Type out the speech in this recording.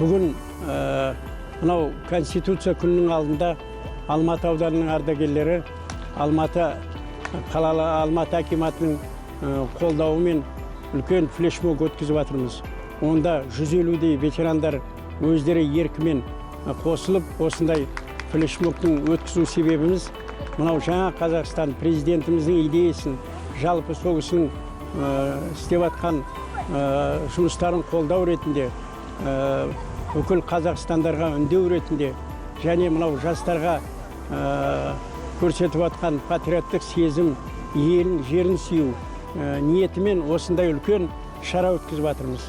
Бүгін мынау Конституция күнінің алдында Алматы ауданының ардагерлері Алматы акиматының қолдауымен үлкен флешмоб өткізіп жатырмыз. Онда 150-дей ветерандар өздері еркімен қосылып, осындай флешмобтың өткізу себебіміз мынау жаңа Қазақстан президентіміздің идеясын, жалпы сол кісінің істеп жатқан жұмыстарын қолдау ретінде, бүкіл қазақстандарға үндеу ретінде және мынау жастарға көрсетіп жатқан патриоттық сезім, елін, жерін сүю ниетімен осындай үлкен шара өткізіп жатырмыз.